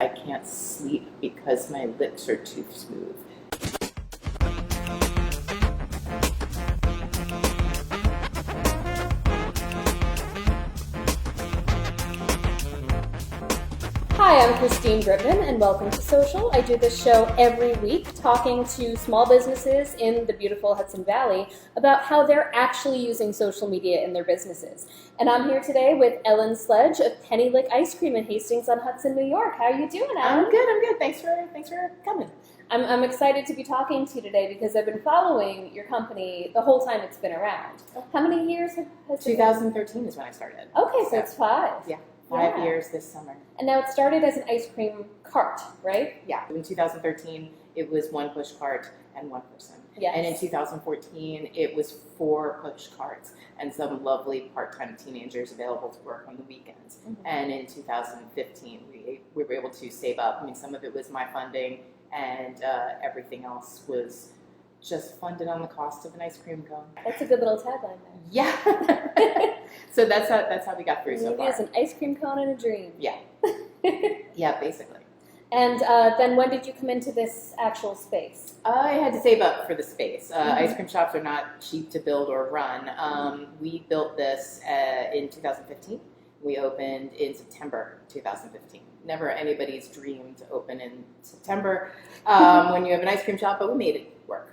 I can't sleep because my lips are too smooth. Hi, I'm Christine Griffin, and welcome to Social. I do this show every week, talking to small businesses in the beautiful Hudson Valley about how they're actually using social media in their businesses. And I'm here today with Ellen Sledge of Penny Lick Ice Cream in Hastings-on-Hudson, New York. How are you doing, Ellen? I'm good. Thanks for coming. I'm excited to be talking to you today because I've been following your company the whole time it's been around. How many years has it been? 2013 is when I started. Okay, so it's 5. Yeah. 5 years this summer. And now it started as an ice cream cart, right? Yeah. In 2013, it was 1 push cart and 1 person. Yes. And in 2014, it was 4 push carts and some lovely part-time teenagers available to work on the weekends. Mm-hmm. And in 2015, we were able to save up. I mean, some of it was my funding, and everything else was just funded on the cost of an ice cream cone. That's a good little tagline there. Yeah. So that's how we got through so far. It is an ice cream cone and a dream. Yeah. Yeah, basically. And then when did you come into this actual space? I had to save up for the space. Ice cream shops are not cheap to build or run. We built this in 2015. We opened in September 2015. Never anybody's dream to open in September when you have an ice cream shop, but we made it work.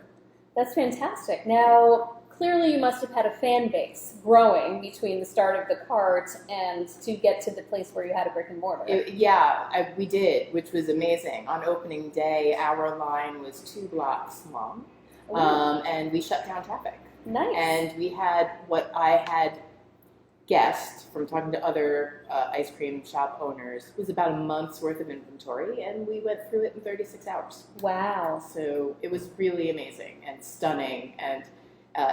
That's fantastic. Now, clearly you must have had a fan base growing between the start of the cart and to get to the place where you had a brick and mortar. We did, which was amazing. On opening day, our line was 2 blocks long, and we shut down traffic. Nice. And we had what I had guessed from talking to other ice cream shop owners was about a month's worth of inventory, and we went through it in 36 hours. Wow. So it was really amazing and stunning and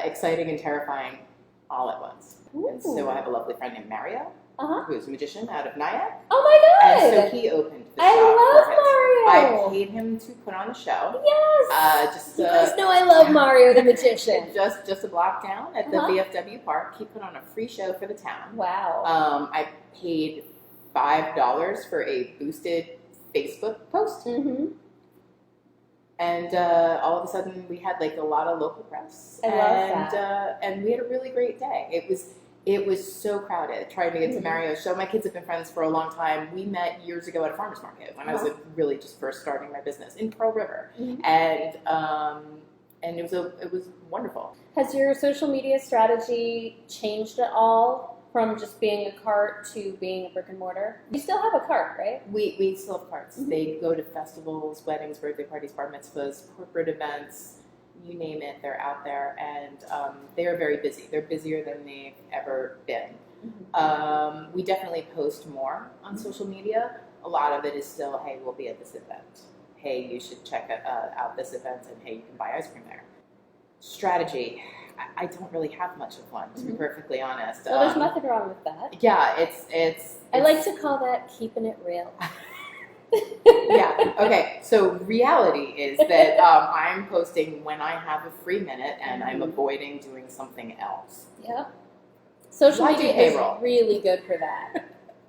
exciting and terrifying all at once. Ooh. And so I have a lovely friend named Mario, who's a magician out of Nyack. Oh my God! And so he opened the shop. I love Mario! I paid him to put on a show. Yes! You guys know I love Mario the Magician. just a block down at the VFW Park. He put on a free show for the town. Wow. I paid $5 for a boosted Facebook post. Mm-hmm. And all of a sudden, we had like a lot of local press. I love that. And we had a really great day. It was so crowded trying to get to Mario's show. My kids have been friends for a long time. We met years ago at a farmer's market when I was really just first starting my business in Pearl River. Mm-hmm. And it was wonderful. Has your social media strategy changed at all from just being a cart to being a brick and mortar? You still have a cart, right? We still have carts. Mm-hmm. They go to festivals, weddings, birthday parties, bar mitzvahs, corporate events, you name it, they're out there, and they are very busy. They're busier than they've ever been. Mm-hmm. We definitely post more on social media. A lot of it is still, hey, we'll be at this event. Hey, you should check out this event, and hey, you can buy ice cream there. Strategy. I don't really have much of one, to be perfectly honest. Well, there's nothing wrong with that. Yeah, it's I like to call that keeping it real. Yeah. Okay. So reality is that I'm posting when I have a free minute, and I'm avoiding doing something else. Yep. Social media is really good for that.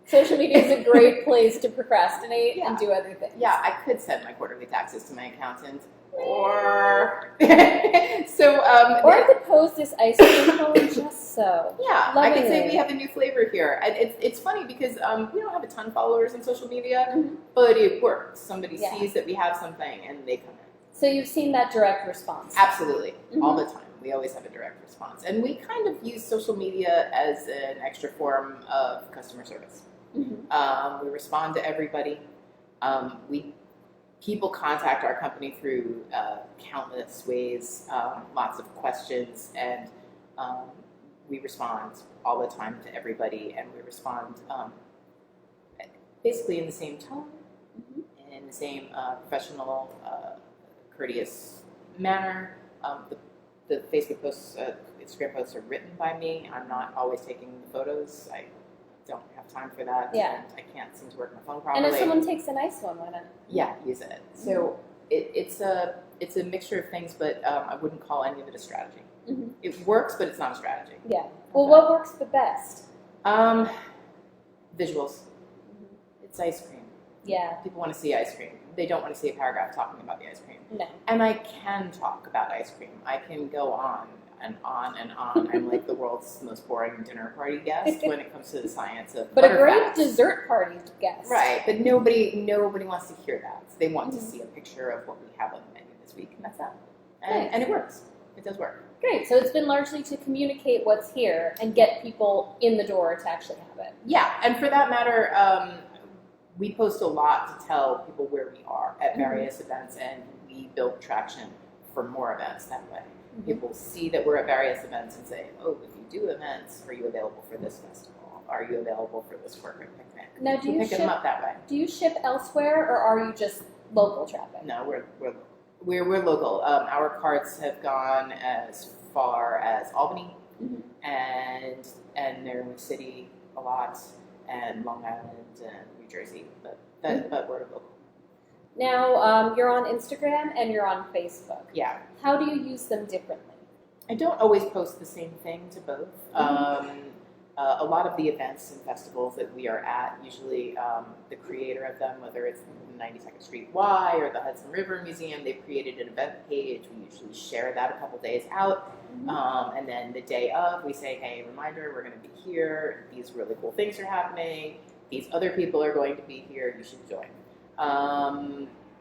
Social media is a great place to procrastinate and do other things. Yeah, I could send my quarterly taxes to my accountant, or or I could post this ice cream cone just so. Yeah, I could say we have a new flavor here. And it's funny because we don't have a ton of followers on social media, but it works. Somebody sees that we have something and they come in. So you've seen that direct response? Absolutely, all the time. We always have a direct response, and we kind of use social media as an extra form of customer service. We respond to everybody. People contact our company through countless ways, lots of questions, and we respond all the time to everybody, and we respond basically in the same tone, in the same professional, courteous manner. The Facebook posts, Instagram posts are written by me. I'm not always taking the photos. I don't have time for that. Yeah. And I can't seem to work my phone properly. And if someone takes a nice one, why not? Yeah, use it. So it's a mixture of things, but I wouldn't call any of it a strategy. It works, but it's not a strategy. Yeah. Well, what works the best? Visuals. It's ice cream. Yeah. People want to see ice cream. They don't want to see a paragraph talking about the ice cream. No. And I can talk about ice cream. I can go on and on and on. I'm like the world's most boring dinner party guest when it comes to the science of But a great butterfats. Dessert party guest. Right, but nobody wants to hear that. So they want to see a picture of what we have on the menu this week, and that's that. And it works. It does work. Great. So it's been largely to communicate what's here and get people in the door to actually have it. Yeah, and for that matter, we post a lot to tell people where we are at various events, and we build traction for more events that way. People see that we're at various events and say, oh, if you do events, are you available for this festival? Are you available for this corporate picnic? Now, do you pick them up that way? Do you ship elsewhere, or are you just local traffic? No, we're local. Our carts have gone as far as Albany, and they're in the city a lot, and Long Island and New Jersey, but we're local. Now, you're on Instagram and you're on Facebook. Yeah. How do you use them differently? I don't always post the same thing to both. A lot of the events and festivals that we are at, usually the creator of them, whether it's the 92nd Street Y or the Hudson River Museum, they've created an event page. We usually share that a couple days out. And then the day of, we say, hey, reminder, we're going to be here. These really cool things are happening. These other people are going to be here. You should join.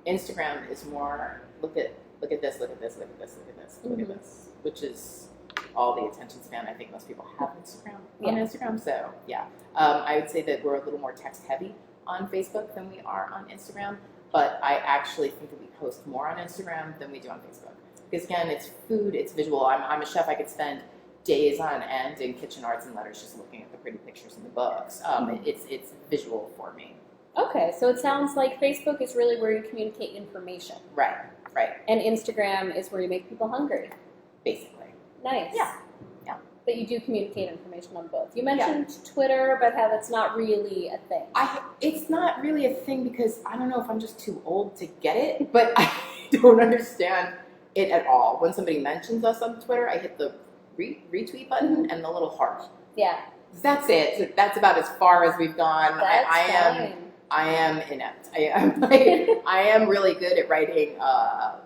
Instagram is more, look at this, look at this, look at this, look at this, look at this, which is all the attention span I think most people have on Instagram. So yeah, I would say that we're a little more text heavy on Facebook than we are on Instagram, but I actually think that we post more on Instagram than we do on Facebook. Because again, it's food, it's visual. I'm a chef. I could spend days on end in kitchen arts and letters just looking at the pretty pictures in the books. It's visual for me. Okay, so it sounds like Facebook is really where you communicate information. Right. And Instagram is where you make people hungry. Basically. Nice. Yeah. But you do communicate information on both. You mentioned Twitter, but how that's not really a thing. It's not really a thing because I don't know if I'm just too old to get it, but I don't understand it at all. When somebody mentions us on Twitter, I hit the retweet button and the little heart. Yeah. That's it. That's about as far as we've gone. I am inept. I am really good at writing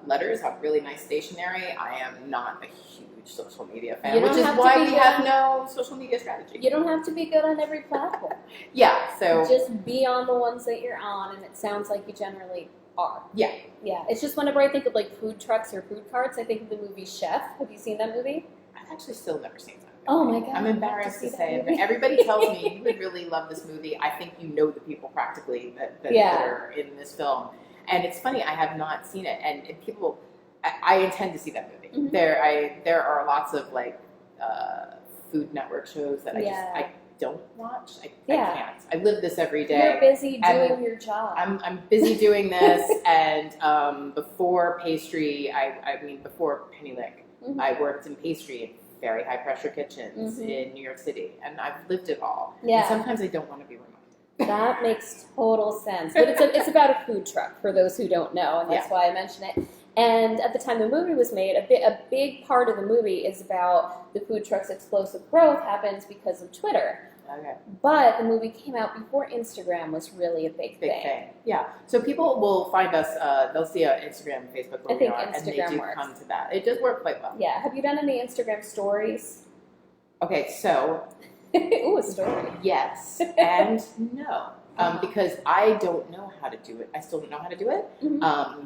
letters. I have really nice stationery. I am not a huge social media fan, which is why we have no social media strategy. You don't have to be good on every platform. Yeah, so just be on the ones that you're on, and it sounds like you generally are. Yeah. It's just whenever I think of like food trucks or food carts, I think of the movie Chef. Have you seen that movie? I've actually still never seen that. Oh my God. I'm embarrassed to say it, but everybody tells me you would really love this movie. I think you know the people practically that are in this film. And it's funny, I have not seen it. And people, I intend to see that movie. There are lots of like Food Network shows that I don't watch. I can't. I live this every day. You're busy doing your job. I'm busy doing this. And before pastry, before Penny Lick, I worked in pastry very high pressure kitchens in New York City, and I've lived it all. Yeah. And sometimes I don't want to be reminded. That makes total sense. But it's about a food truck for those who don't know, and that's why I mention it. And at the time the movie was made, a big part of the movie is about the food truck's explosive growth happens because of Twitter. Okay. But the movie came out before Instagram was really a big thing. Yeah. So people will find us, they'll see our Instagram, Facebook, where we are, and they do works. come to that. It does work quite well. Yeah. Have you done any Instagram stories? Okay, so. Ooh, a story. Yes and no. Because I don't know how to do it. I still don't know how to do it.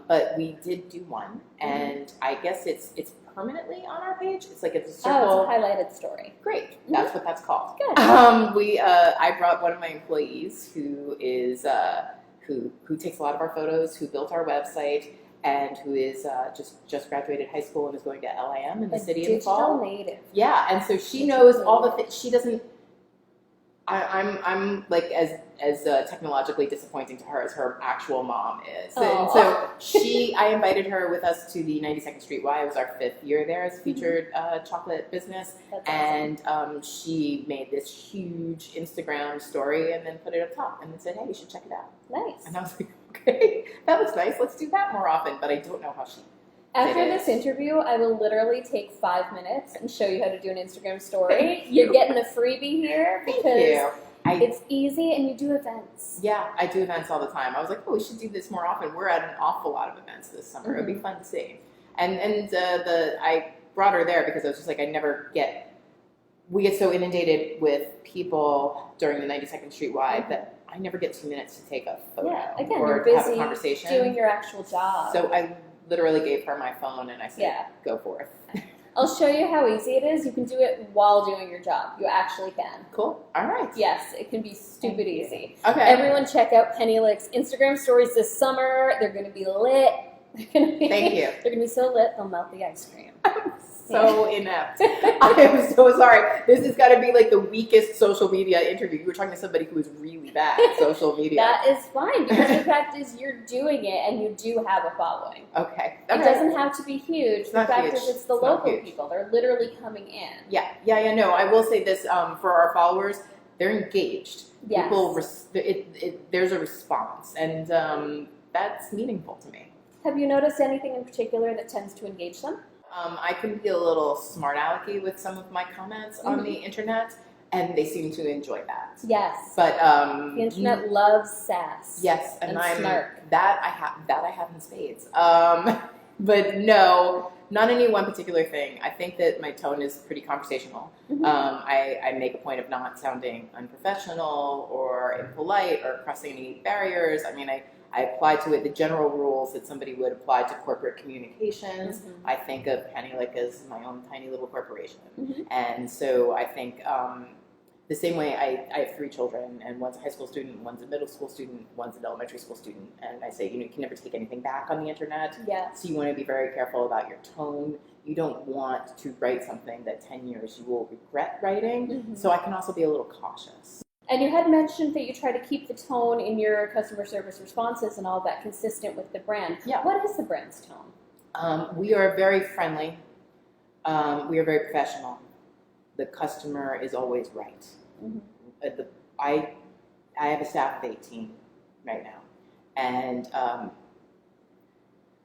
But we did do one, and I guess it's permanently on our page. It's like it's a circle. Oh, it's a highlighted story. Great. That's what that's called. Good. I brought one of my employees who is who takes a lot of our photos, who built our website, and who is just graduated high school and is going to LIM in the city in the fall. Digital native. Yeah, and so she knows all the things. She doesn't. I'm like as technologically disappointing to her as her actual mom is. And so I invited her with us to the 92nd Street Y. It was our 5th year there as featured chocolate business. That's and she made this huge Instagram story and then put it up top and then said, hey, you should check it out. Nice. And I was like, okay, that looks nice. Let's do that more often. But I don't know how she After this interview, I will literally take 5 minutes and show you how to do an Instagram story. You're getting a freebie here because It's easy, and you do events. Yeah, I do events all the time. I was like, oh, we should do this more often. We're at an awful lot of events this summer. It would be fun to see. And I brought her there because I was just like, we get so inundated with people during the 92nd Street Wide that I never get 2 minutes to take a photo Again, or you're busy have a conversation. doing your actual job. So I literally gave her my phone and I said, go for it. I'll show you how easy it is. You can do it while doing your job. You actually can. Cool. All right. Yes, it can be stupid easy. Okay. Everyone check out Penny Lick's Instagram stories this summer. They're going to be lit. Thank you. They're going to be so lit, they'll melt the ice cream. So inept. I am so sorry. This has got to be like the weakest social media interview. You were talking to somebody who is really bad at social media. That is fine, because the fact is you're doing it and you do have a following. Okay. It doesn't have to be huge. The fact is it's the local people. They're literally coming in. Yeah. No, I will say this for our followers, they're engaged. Yes. People, there's a response, and that's meaningful to me. Have you noticed anything in particular that tends to engage them? I can be a little smart alecky with some of my comments on the internet, and they seem to enjoy that. Yes. But the internet loves sass. Yes, and snark. That I have in spades. But no, not any one particular thing. I think that my tone is pretty conversational. I make a point of not sounding unprofessional or impolite or crossing any barriers. I mean, I apply to it the general rules that somebody would apply to corporate communications. I think of Penny Lick as my own tiny little corporation. And so I think the same way I have 3 children, and one's a high school student, one's a middle school student, one's an elementary school student. And I say, you can never take anything back on the internet. So you want to be very careful about your tone. You don't want to write something that 10 years you will regret writing. So I can also be a little cautious. And you had mentioned that you try to keep the tone in your customer service responses and all that consistent with the brand. What is the brand's tone? We are very friendly. We are very professional. The customer is always right. I have a staff of 18 right now, and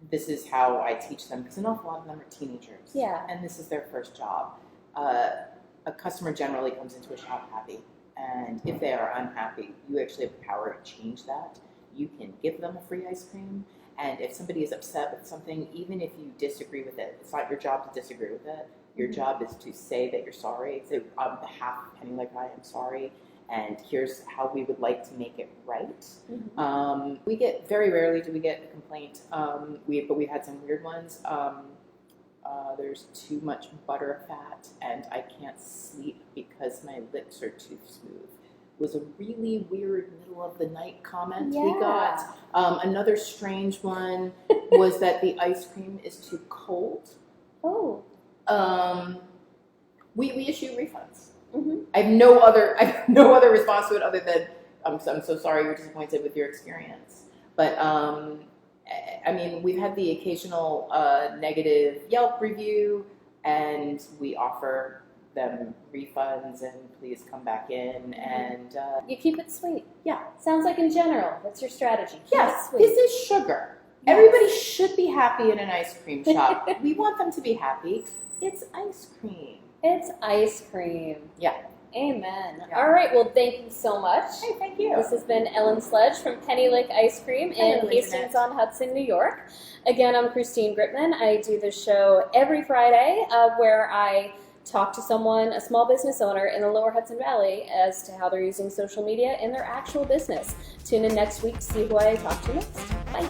this is how I teach them, because an awful lot of them are teenagers. And this is their first job. A customer generally comes into a shop happy. And if they are unhappy, you actually have the power to change that. You can give them a free ice cream. And if somebody is upset with something, even if you disagree with it, it's not your job to disagree with it. Your job is to say that you're sorry. Say, on behalf of Penny Lick, I am sorry. And here's how we would like to make it right. We get, very rarely do we get a complaint. But we've had some weird ones. There's too much butter fat, and I can't sleep because my lips are too smooth. It was a really weird middle of the night comment we got. Another strange one was that the ice cream is too cold. We issue refunds. I have no other response to it other than I'm so sorry you're disappointed with your experience. But I mean, we've had the occasional negative Yelp review, and we offer them refunds and please come back in. And you keep it sweet. Sounds like in general, that's your strategy. Yes, this is sugar. Everybody should be happy in an ice cream shop. We want them to be happy. It's ice cream. It's ice cream. Amen. All right. Well, thank you so much. Hey, thank you. This has been Ellen Sledge from Penny Lick Ice Cream in Hastings-on-Hudson, New York. Again, I'm Christine Gritman. I do this show every Friday where I talk to someone, a small business owner in the Lower Hudson Valley, as to how they're using social media in their actual business. Tune in next week to see who I talk to next. Bye.